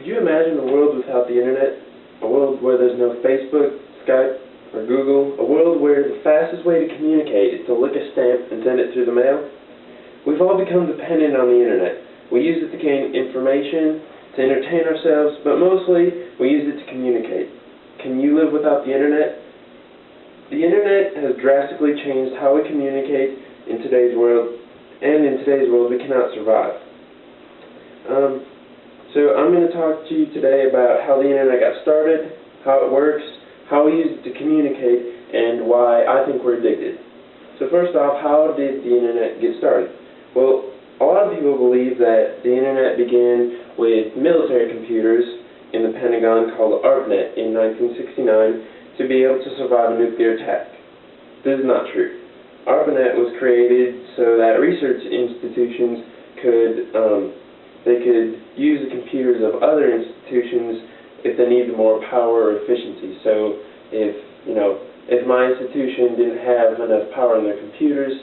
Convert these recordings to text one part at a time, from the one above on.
Could you imagine a world without the internet? A world where there's no Facebook, Skype, or Google? A world where the fastest way to communicate is to lick a stamp and send it through the mail? We've all become dependent on the internet. We use it to gain information, to entertain ourselves, but mostly we use it to communicate. Can you live without the internet? The internet has drastically changed how we communicate in today's world, and in today's world we cannot survive. So I'm going to talk to you today about how the internet got started, how it works, how we use it to communicate, and why I think we're addicted. So first off, how did the internet get started? Well, a lot of people believe that the internet began with military computers in the Pentagon called ARPANET in 1969 to be able to survive a nuclear attack. This is not true. ARPANET was created so that research institutions could use the computers of other institutions if they needed more power or efficiency. So if my institution didn't have enough power in their computers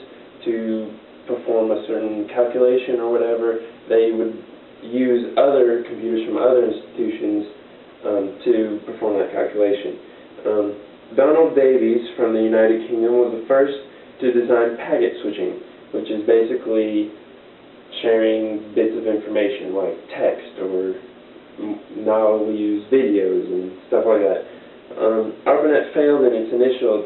to perform a certain calculation or whatever, they would use other computers from other institutions to perform that calculation. Donald Davies from the United Kingdom was the first to design packet switching, which is basically sharing bits of information like text, or now we use videos and stuff like that. ARPANET failed in its initial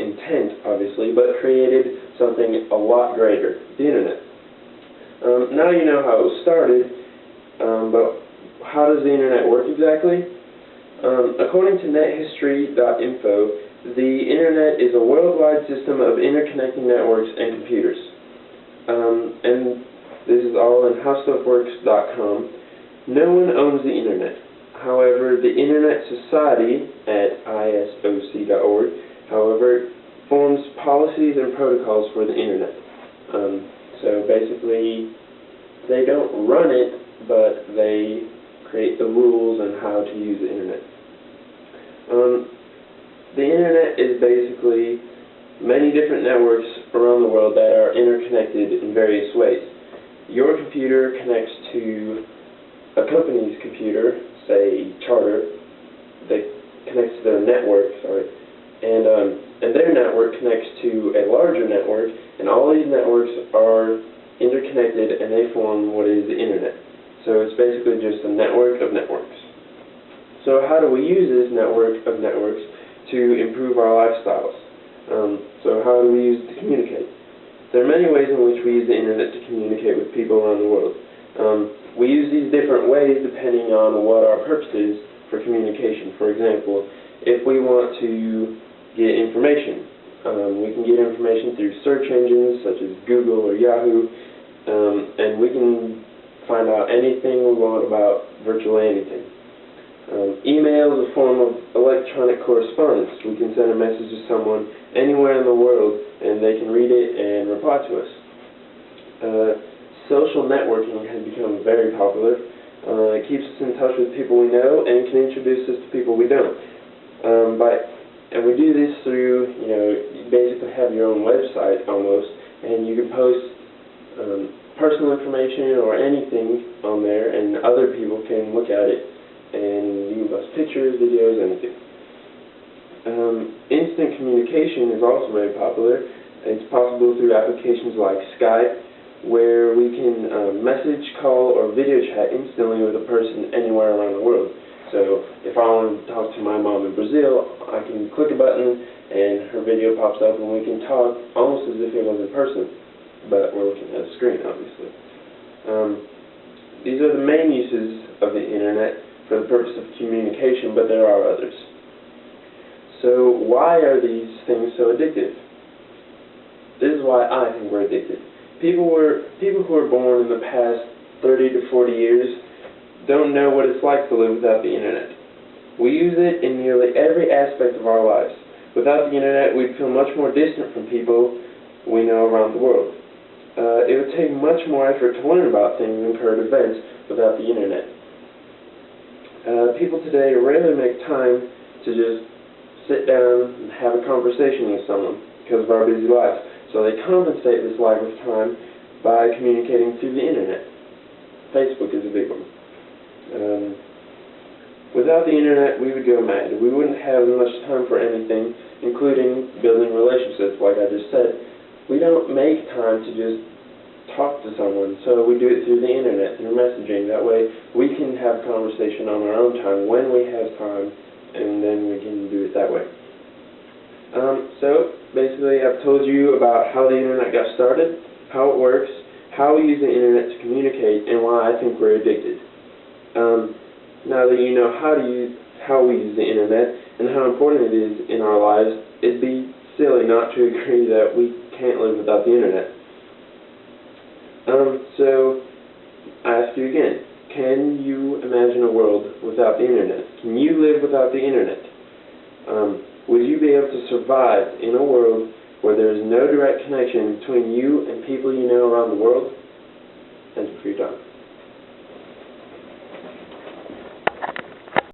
intent, obviously, but created something a lot greater, the internet. Now you know how it was started, but how does the internet work exactly? According to nethistory.info, the internet is a worldwide system of interconnecting networks and computers. And this is all in howstuffworks.com. No one owns the internet. However, the Internet Society at ISOC.org, however, forms policies and protocols for the internet. So basically, they don't run it, but they create the rules on how to use the internet. The internet is basically many different networks around the world that are interconnected in various ways. Your computer connects to a company's computer, say Charter, that connects to their network, and their network connects to a larger network, and all these networks are interconnected and they form what is the internet. So it's basically just a network of networks. So how do we use this network of networks to improve our lifestyles? So how do we use it to communicate? There are many ways in which we use the internet to communicate with people around the world. We use these different ways depending on what our purpose is for communication. For example, if we want to get information, we can get information through search engines such as Google or Yahoo, and we can find out anything we want about virtually anything. Email is a form of electronic correspondence. We can send a message to someone anywhere in the world and they can read it and reply to us. Social networking has become very popular. It keeps us in touch with people we know and can introduce us to people we don't. And we do this through, you basically have your own website almost, and you can post personal information or anything on there, and other people can look at it, and you can post pictures, videos, anything. Instant communication is also very popular. It's possible through applications like Skype, where we can message, call, or video chat instantly with a person anywhere around the world. So if I want to talk to my mom in Brazil, I can click a button and her video pops up and we can talk almost as if it was in person, but we're looking at a screen, obviously. These are the main uses of the internet for the purpose of communication, but there are others. So why are these things so addictive? This is why I think we're addicted. People who were born in the past 30 to 40 years don't know what it's like to live without the internet. We use it in nearly every aspect of our lives. Without the internet, we'd feel much more distant from people we know around the world. It would take much more effort to learn about things and current events without the internet. People today rarely make time to just sit down and have a conversation with someone because of our busy lives. So they compensate this lack of time by communicating through the internet. Facebook is a big one. Without the internet, we would go mad. We wouldn't have much time for anything, including building relationships, like I just said. We don't make time to just talk to someone, so we do it through the internet, through messaging. That way, we can have conversation on our own time, when we have time, and then we can do it that way. So, basically, I've told you about how the internet got started, how it works, how we use the internet to communicate, and why I think we're addicted. Now that you know how we use the internet and how important it is in our lives, it'd be silly not to agree that we can't live without the internet. So I ask you again, can you imagine a world without the internet? Can you live without the internet? Would you be able to survive in a world where there is no direct connection between you and people you know around the world?